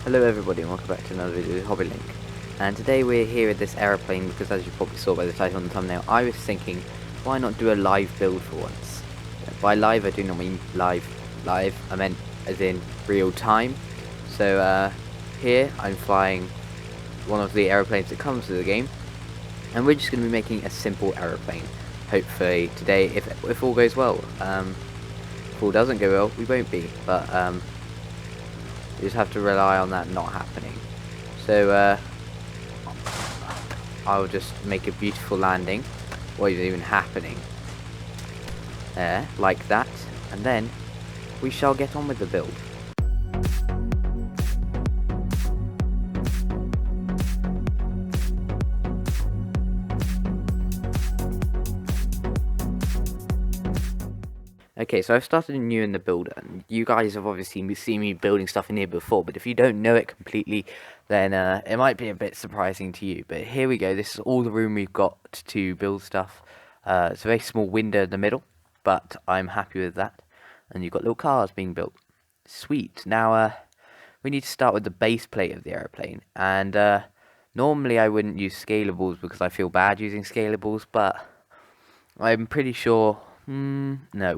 Hello everybody and welcome back to another video with Hobbylink. And today we're here with this aeroplane because, as you probably saw by the title and the thumbnail, I was thinking why not do a live build for once. By live I do not mean live, I meant as in real time. So here I'm flying one of the aeroplanes that comes with the game, and we're just going to be making a simple aeroplane. Hopefully today, if all goes well. If all doesn't go well, we won't be, but you just have to rely on that not happening. So I'll just make a beautiful landing. What is even happening? There, like that, and then we shall get on with the build. Okay, so I've started new in the builder, and you guys have obviously seen me building stuff in here before, but if you don't know it completely, then it might be a bit surprising to you. But here we go, this is all the room we've got to build stuff. It's a very small window in the middle, but I'm happy with that. And you've got little cars being built. Sweet. Now, we need to start with the base plate of the aeroplane, and normally I wouldn't use scalables because I feel bad using scalables, but I'm pretty sure... no,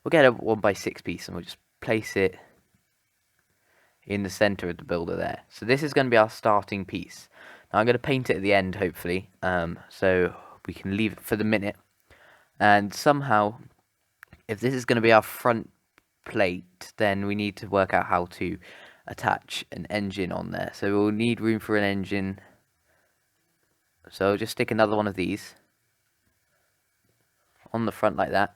we'll get a 1x6 piece and we'll just place it in the center of the builder there. So this is going to be our starting piece. Now I'm going to paint it at the end, hopefully, so we can leave it for the minute. And somehow, if this is going to be our front plate, then we need to work out how to attach an engine on there. So we'll need room for an engine. So I'll just stick another one of these on the front like that,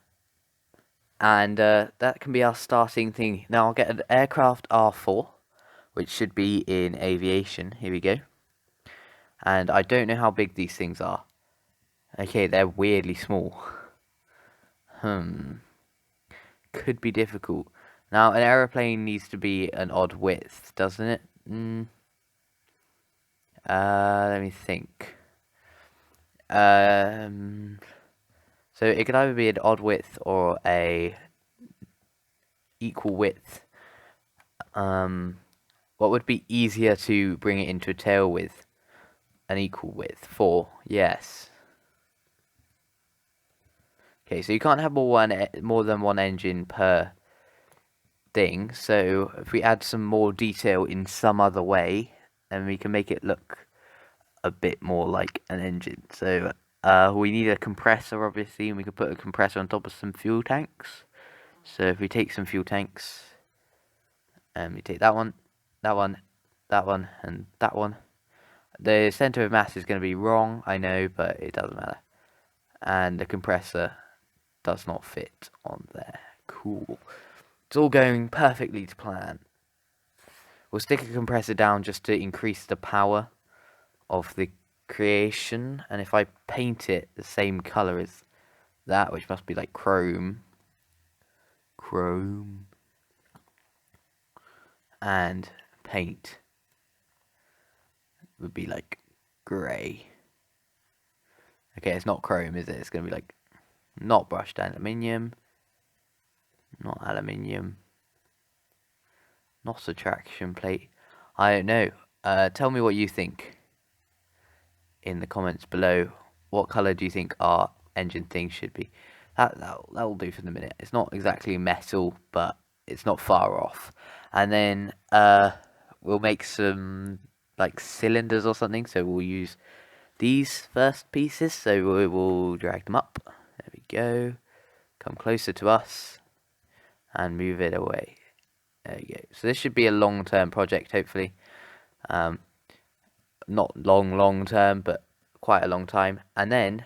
and that can be our starting thing. Now I'll get an aircraft R4, which should be in aviation. Here we go. And I don't know how big these things are. Okay, they're weirdly small. Could be difficult. Now an aeroplane needs to be an odd width, doesn't it? Let me think. So it could either be an odd width or a equal width. What would be easier to bring it into a tail with? An equal width. 4. Yes. Okay, so you can't have more than one engine per thing. So if we add some more detail in some other way, then we can make it look a bit more like an engine. So we need a compressor, obviously, and we can put a compressor on top of some fuel tanks. So if we take some fuel tanks, and we take that one, that one, that one, and that one. The center of mass is going to be wrong, I know, but it doesn't matter. And the compressor does not fit on there. Cool. It's all going perfectly to plan. We'll stick a compressor down just to increase the power of the creation, and if I paint it the same color as that, which must be like chrome, and paint would be like grey. Okay, it's not chrome, is it? It's gonna be like not brushed aluminium, not aluminium, not a traction plate. I don't know. Tell me what you think in the comments below. What color do you think our engine thing should be? That'll do for the minute. It's not exactly metal, but it's not far off. And then we'll make some like cylinders or something. So we'll use these first pieces. So we will drag them up. There we go. Come closer to us and move it away. There we go. So this should be a long-term project, hopefully. Not long term, but quite a long time. And then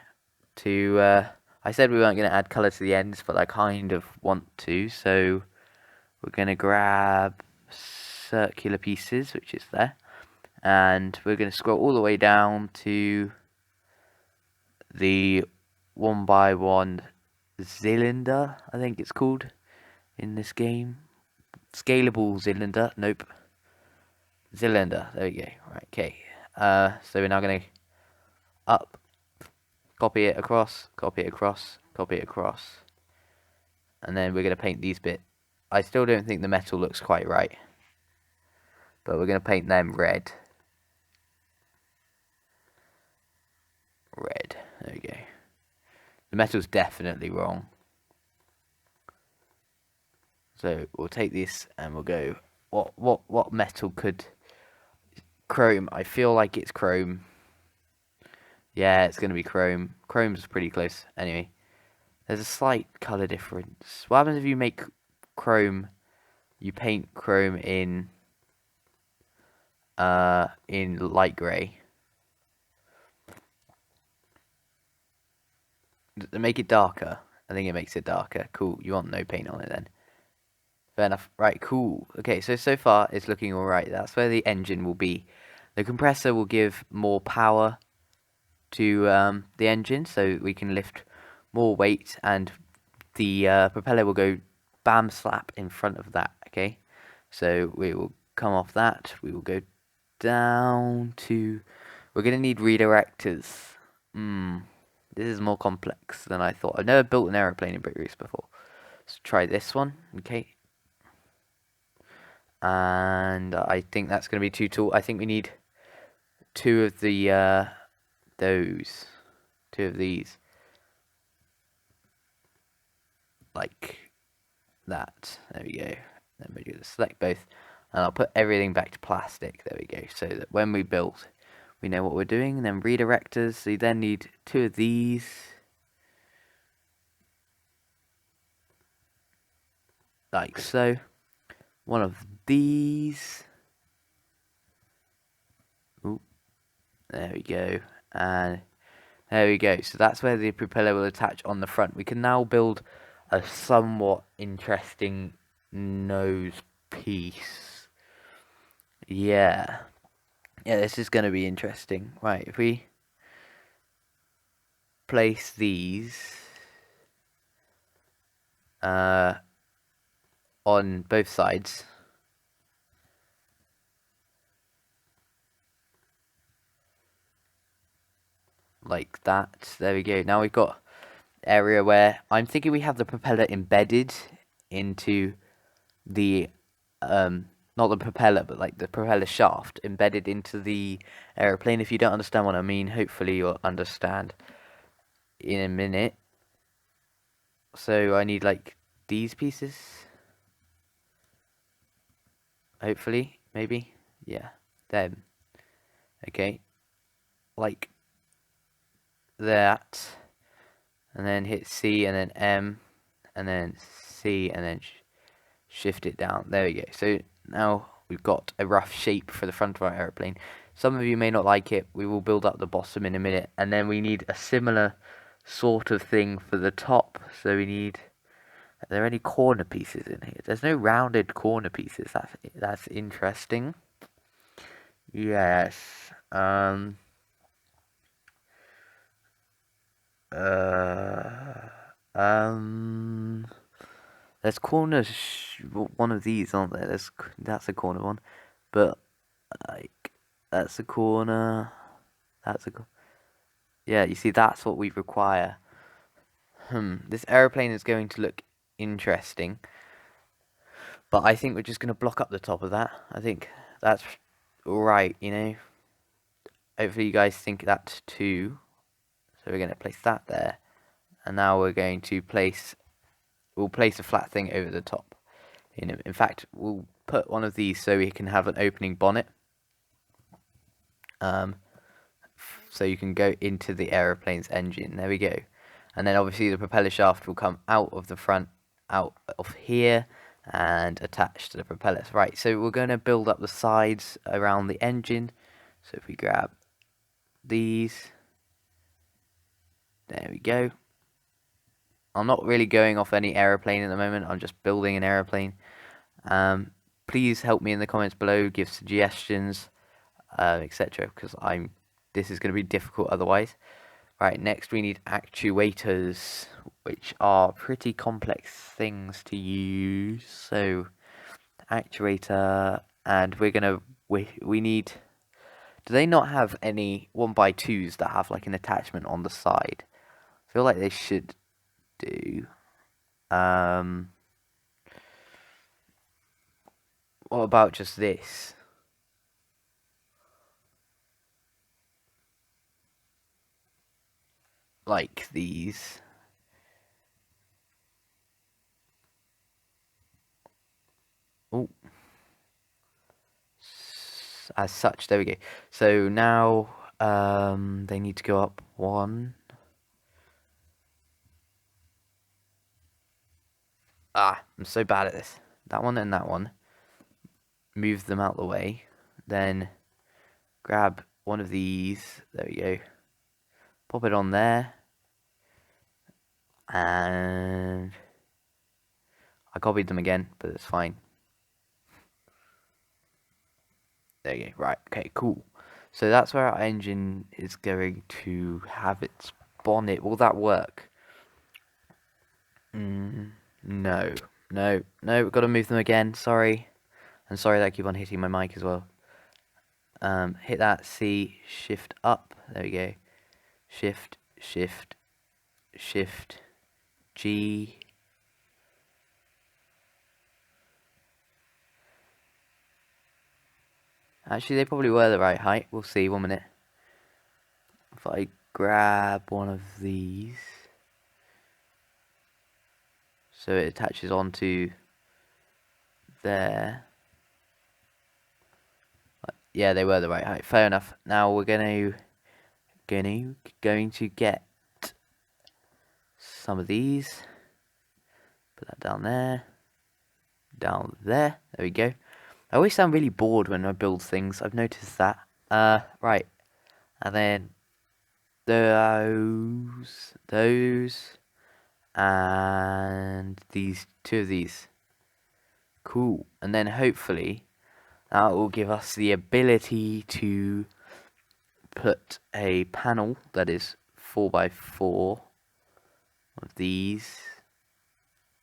I said we weren't going to add colour to the ends, but I kind of want to. So we're going to grab circular pieces, which is there, and we're going to scroll all the way down to the 1x1 cylinder, I think it's called in this game. Scalable cylinder. Nope. Cylinder. There we go. Right. Okay. So we're now going to up, copy it across, copy it across, copy it across, and then we're going to paint these bits. I still don't think the metal looks quite right, but we're going to paint them red. Red. There we go. The metal's definitely wrong. So we'll take this and we'll go. What metal could chrome? I feel like it's chrome. Yeah, it's gonna be chrome. Chrome's pretty close. Anyway, there's a slight color difference. What happens if you make chrome? You paint chrome in light grey. Make it darker. I think it makes it darker. Cool. You want no paint on it then. Fair enough. Right, cool. Okay, so far it's looking alright. That's where the engine will be. The compressor will give more power to the engine, so we can lift more weight, and the propeller will go bam slap in front of that, okay? So we will come off that. We will go down to... We're going to need redirectors. This is more complex than I thought. I've never built an aeroplane in Brickroost before. Let's try this one, okay? And I think that's going to be too tall. I think we need two of the two of these, like that. There we go. Then we're going to select both, and I'll put everything back to plastic. There we go, so that when we build, we know what we're doing. And then redirectors, so you then need two of these. Like so. One of these. Ooh, there we go. And there we go. So that's where the propeller will attach on the front. We can now build a somewhat interesting nose piece. Yeah. Yeah, this is going to be interesting. Right, if we place these on both sides, like that. There we go. Now we've got area where I'm thinking we have the propeller embedded into the not the propeller, but like the propeller shaft embedded into the aeroplane. If you don't understand what I mean, hopefully you'll understand in a minute. So I need like these pieces. Hopefully, maybe. Yeah, them. Okay. Like that. And then hit C and then M. And then C and then shift it down. There we go. So now we've got a rough shape for the front of our aeroplane. Some of you may not like it. We will build up the bottom in a minute. And then we need a similar sort of thing for the top. So we need... Are there any corner pieces in here? There's no rounded corner pieces. That's interesting. Yes. There's corners. One of these, aren't there? That's a corner one, but like that's a corner. That's a. Yeah, you see, that's what we require. This aeroplane is going to look interesting, but I think we're just going to block up the top of that. I think that's alright, you know. Hopefully you guys think that too. So we're going to place that there, and now we're going to we'll place a flat thing over the top. In fact, we'll put one of these so we can have an opening bonnet. So you can go into the aeroplane's engine. There we go. And then obviously the propeller shaft will come out of the front, out of here, and attach to the propellers. Right, so we're going to build up the sides around the engine. So if we grab these, there we go. I'm not really going off any aeroplane at the moment. I'm just building an aeroplane. Please help me in the comments below, give suggestions, etc. Because this is going to be difficult otherwise. Right, next we need actuators, which are pretty complex things to use. So actuator, and we're gonna we need. Do they not have any 1x2s that have like an attachment on the side? I feel like they should do. What about just this? like these. Oh, as such, there we go. So now they need to go up one. Ah, I'm so bad at this. That one and that one. Move them out the way. Then grab one of these. There we go. Pop it on there. And I copied them again, but it's fine. There you go. Right, okay, cool. So that's where our engine is going to have its bonnet. Will that work? No. No, we've got to move them again. Sorry. And sorry that I keep on hitting my mic as well. Hit that C, shift up. There we go. Shift, shift, shift, G. Actually, they probably were the right height. We'll see. 1 minute. If I grab one of these, so it attaches onto there. Yeah, they were the right height. Fair enough. Now we're going to get some of these. Put that down there. Down there. There we go. I always sound really bored when I build things. I've noticed that. Right. And then those, and these, 2 of these. Cool. And then hopefully that will give us the ability to put a panel that is 4x4 of these,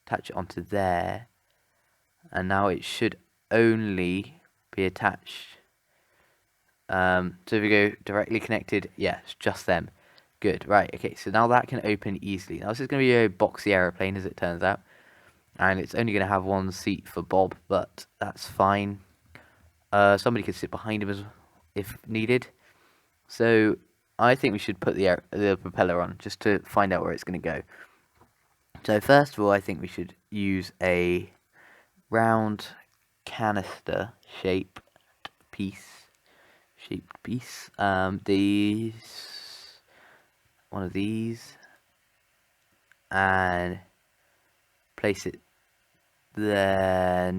attach it onto there, and now it should only be attached. So if we go directly connected, yeah, it's just them. Good, right, okay, so now that can open easily. Now this is going to be a boxy aeroplane, as it turns out, and it's only going to have 1 seat for Bob, but that's fine. Somebody could sit behind him if needed. So I think we should put the propeller on, just to find out where it's going to go. So first of all, I think we should use a round canister shaped piece. One of these, and place it there.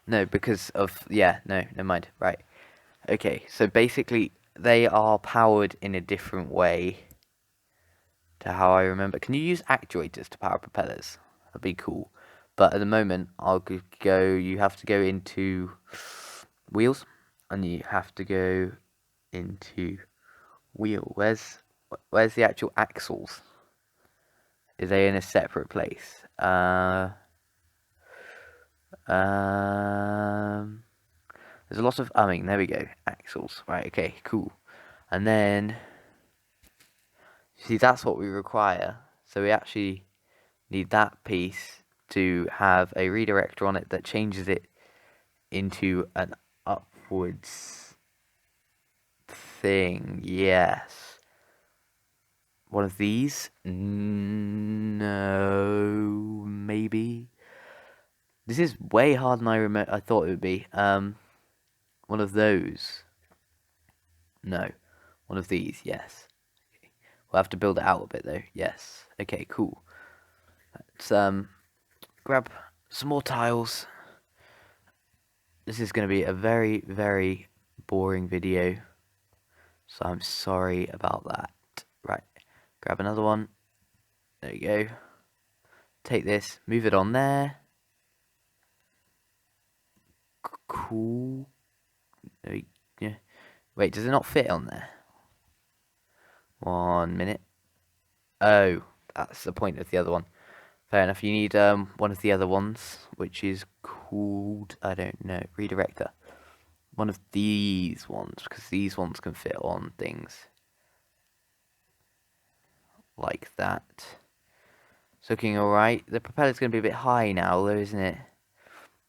No, because of, yeah, no, never mind. Right, okay, so basically they are powered in a different way to how I remember. Can you use actuators to power propellers? That'd be cool. But at the moment, you have to go into wheels, and you have to go into wheel. Where's the actual axles? Is they in a separate place? There's a lot of umming. There we go. Axles. Right. Okay. Cool. And then, see, that's what we require. So we actually need that piece to have a redirector on it that changes it into an upwards thing. Yes. One of these? No, maybe. This is way harder than I thought it would be. One of those. No. One of these, yes. Okay. We'll have to build it out a bit though. Yes. Okay, cool. Let's grab some more tiles. This is going to be a very, very boring video, so I'm sorry about that. Right, grab another one. There you go. Take this, move it on there. Cool. Yeah. Wait, does it not fit on there? 1 minute. Oh, that's the point of the other one. Fair enough. You need one of the other ones, which is called, I don't know, redirector. One of these ones, because these ones can fit on things like that. It's looking alright. The propeller's going to be a bit high now, though, isn't it?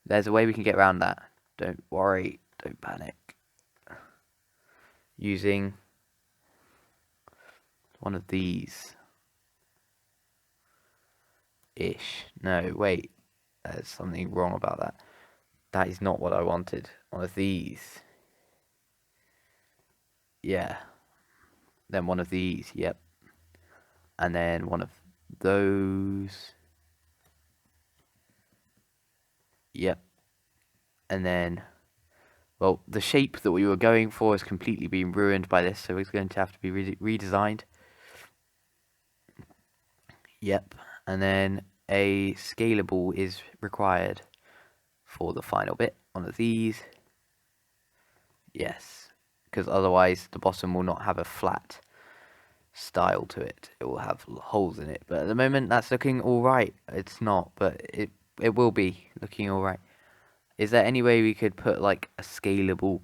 There's a way we can get around that. Don't worry. Don't panic. Using one of these. Ish. No, wait. There's something wrong about that. That is not what I wanted. One of these. Yeah. Then one of these. Yep. And then one of those. Yep. And then, well, the shape that we were going for has completely been ruined by this, so it's going to have to be redesigned. Yep. And then a scalable is required for the final bit. One of these. Yes. Because otherwise the bottom will not have a flat style to it. It will have holes in it. But at the moment that's looking alright. It's not, but it will be looking alright. Is there any way we could put like a scalable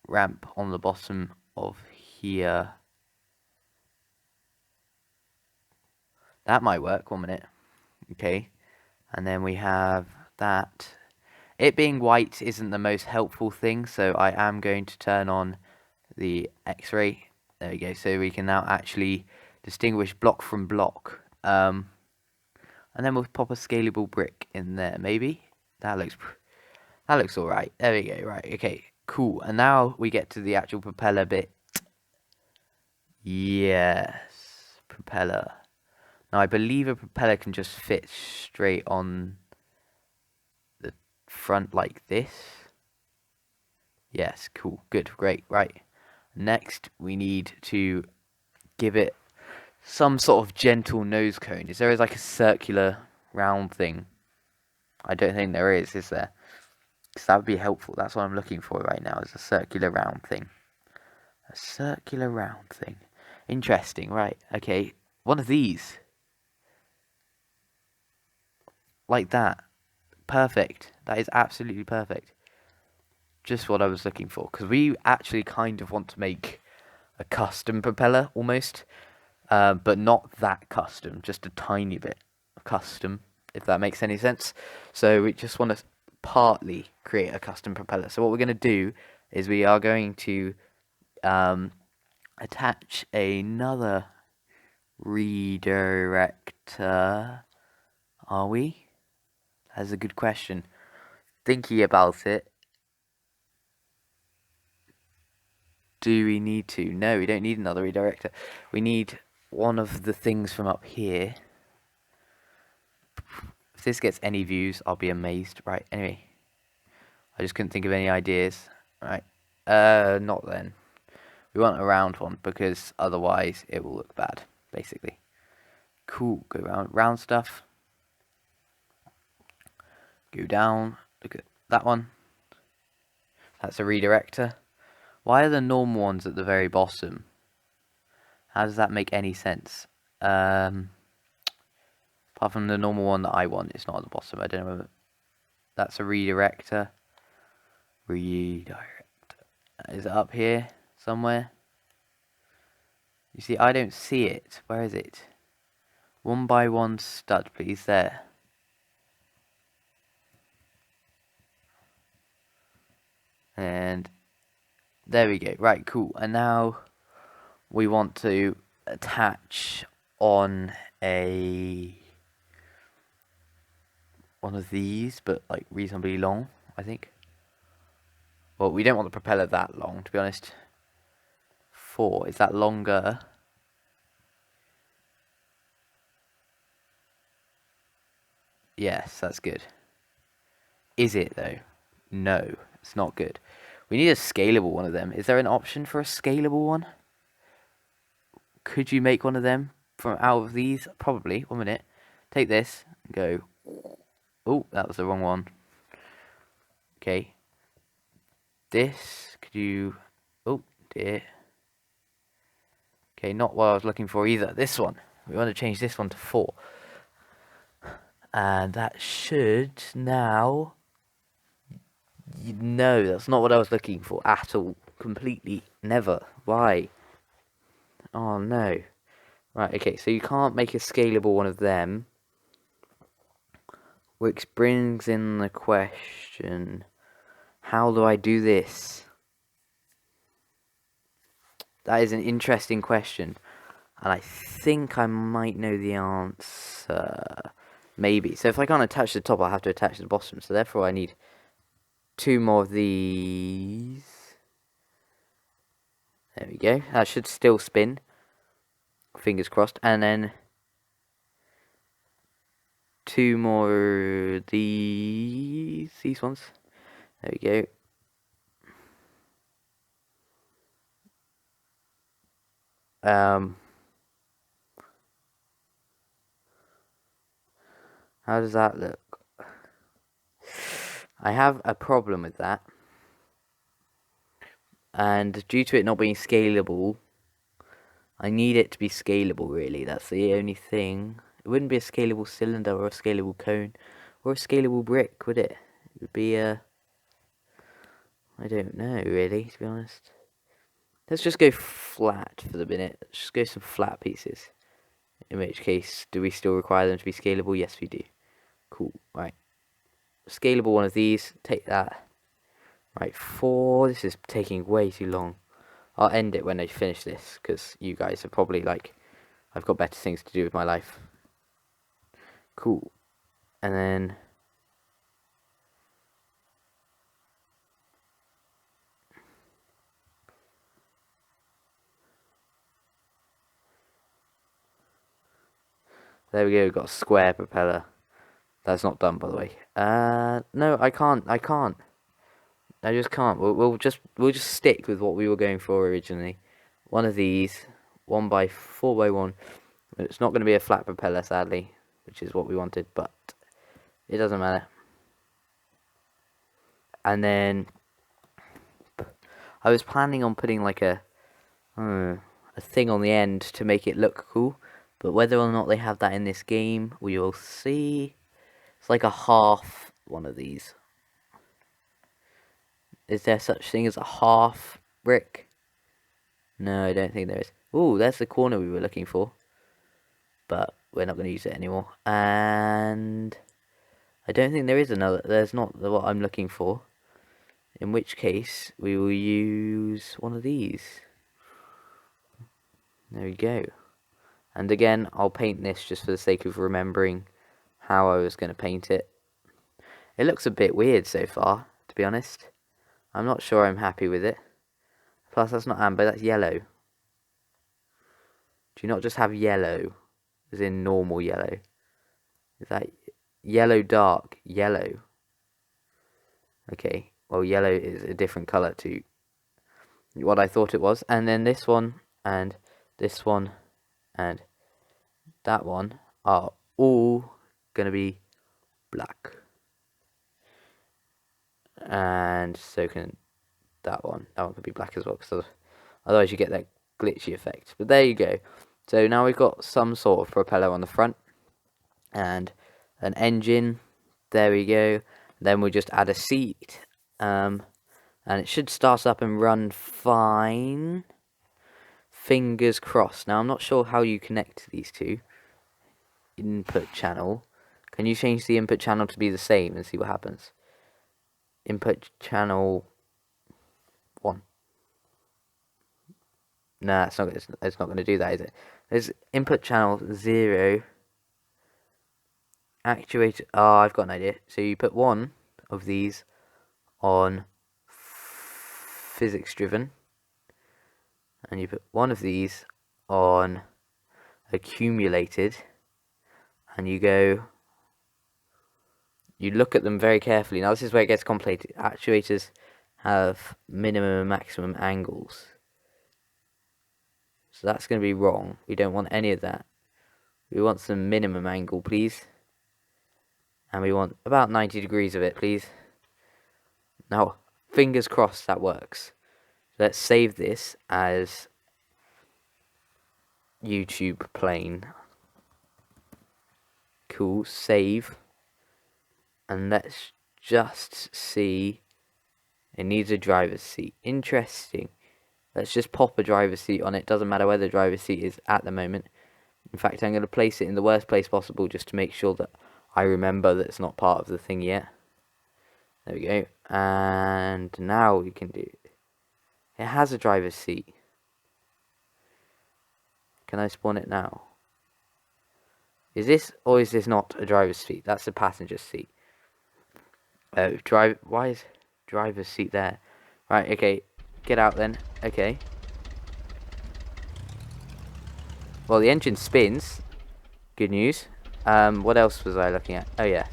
ramp on the bottom of here? That might work. 1 minute. Okay. And then we have that. It being white isn't the most helpful thing, so I am going to turn on the X-ray. There we go. So we can now actually distinguish block from block. And then we'll pop a scalable brick in there, maybe. That looks all right. There we go. Right. Okay. Cool. And now we get to the actual propeller bit. Yes, propeller. Now I believe a propeller can just fit straight on the front like this. Yes. Cool. Good. Great. Right. Next, we need to give it some sort of gentle nose cone. Is there like a circular round thing? I don't think there is there? Because that would be helpful. That's what I'm looking for right now, is a circular round thing. A circular round thing. Interesting, right. Okay, one of these. Like that. Perfect. That is absolutely perfect. Just what I was looking for. Because we actually kind of want to make a custom propeller, almost. But not that custom, just a tiny bit custom, if that makes any sense. So we just want to partly create a custom propeller. So what we're going to do is we are going to attach another redirector. Are we? That's a good question. Thinking about it. Do we need to? No, we don't need another redirector. We need one of the things from up here. If this gets any views, I'll be amazed. Right, anyway. I just couldn't think of any ideas. Right. Not then. We want a round one, because otherwise it will look bad, basically. Cool. Go round stuff. Go down. Look at that one. That's a redirector. Why are the normal ones at the very bottom? How does that make any sense? Apart from the normal one that I want, it's not at the bottom. I don't know whether that's a redirector. Redirect. Is it up here somewhere? You see, I don't see it. Where is it? 1x1 stud, please. There. And there we go. Right, cool. And now we want to attach on one of these, but like reasonably long, I think. Well, we don't want the propeller that long, to be honest. 4. Is that longer? Yes, that's good. Is it, though? No, it's not good. We need a scalable one of them. Is there an option for a scalable one? Could you make one of them from out of these? Probably. 1 minute. Take this and go. Oh, that was the wrong one. Okay. This, could you... Oh, dear. Okay, not what I was looking for either. This one. We want to change this one to 4. And that should now... No, that's not what I was looking for at all. Completely. Never. Why? Oh, no. Right, okay, so you can't make a scalable one of them. Which brings in the question... How do I do this? That is an interesting question. And I think I might know the answer. Maybe. So if I can't attach the top, I'll have to attach the bottom. So therefore I need 2 more of these. There we go. That should still spin. Fingers crossed. And then 2 more of these ones. There we go. How does that look? I have a problem with that. And due to it not being scalable, I need it to be scalable, really. That's the only thing. It wouldn't be a scalable cylinder or a scalable cone or a scalable brick, would it? It would be a... I don't know, really, to be honest. Let's just go flat for the minute. Let's just go some flat pieces. In which case, do we still require them to be scalable? Yes, we do. Cool. Right. Scalable one of these. Take that. Right, 4. This is taking way too long. I'll end it when I finish this, because you guys are probably like, I've got better things to do with my life. Cool. And then... there we go, we've got a square propeller. That's not done, by the way. No, I can't. I just can't. We'll just stick with what we were going for originally. One of these, 1x4x1. It's not going to be a flat propeller, sadly, which is what we wanted, but it doesn't matter. And then I was planning on putting like a thing on the end to make it look cool, but whether or not they have that in this game, we will see. It's like a half one of these. Is there such thing as a half brick? No, I don't think there is. Ooh, there's the corner we were looking for. But we're not going to use it anymore. And I don't think there is another. There's not what I'm looking for. In which case, we will use one of these. There we go. And again, I'll paint this just for the sake of remembering how I was going to paint it. It looks a bit weird so far, to be honest. I'm not sure I'm happy with it. Plus, that's not amber, that's yellow. Do you not just have yellow? As in normal yellow? Is that yellow dark yellow? Okay, well, yellow is a different colour to what I thought it was. And then this one, and this one, and that one are all going to be black. And so can that one. That one could be black as well, because otherwise you get that glitchy effect. But there you go. So now we've got some sort of propeller on the front and an engine. There we go. Then we'll just add a seat, and it should start up and run fine. Fingers crossed. Now I'm not sure how you connect these two. Input channel. Can you change the input channel to be the same and see what happens? Input channel 1. Nah, it's not going to do that, is it? There's input channel 0. Actuator. Oh, I've got an idea. So you put one of these on physics driven, and you put one of these on accumulated, and you look at them very carefully. Now this is where it gets complicated. Actuators have minimum and maximum angles. So that's going to be wrong. We don't want any of that. We want some minimum angle, please. And we want about 90 degrees of it, please. Now, fingers crossed that works. Let's save this as YouTube plane. Cool, save. And let's just see. It needs a driver's seat. Interesting. Let's just pop a driver's seat on it. Doesn't matter where the driver's seat is at the moment. In fact, I'm going to place it in the worst place possible just to make sure that I remember that it's not part of the thing yet. There we go. And now we can do it. It has a driver's seat. Can I spawn it now? Is this, or is this not a driver's seat? That's the passenger seat. Oh, why is driver's seat there? Right, okay. Get out then. Okay. Well, the engine spins. Good news. What else was I looking at? Oh, yeah.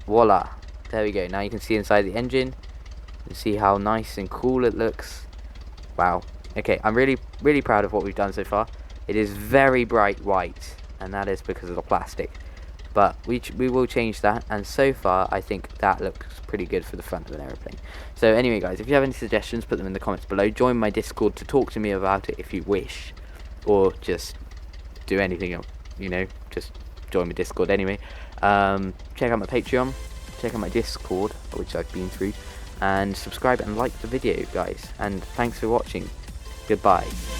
Voila. There we go. Now you can see inside the engine. You can see how nice and cool it looks. Wow. Okay, I'm really, really proud of what we've done so far. It is very bright white, and that is because of the plastic. But we will change that, and so far I think that looks pretty good for the front of an aeroplane. So anyway guys, if you have any suggestions, put them in the comments below. Join my Discord to talk to me about it if you wish, or just do anything else, you know, just join my Discord anyway. Check out my Patreon, check out my Discord, which I've been through, and subscribe and like the video guys, and thanks for watching. Goodbye.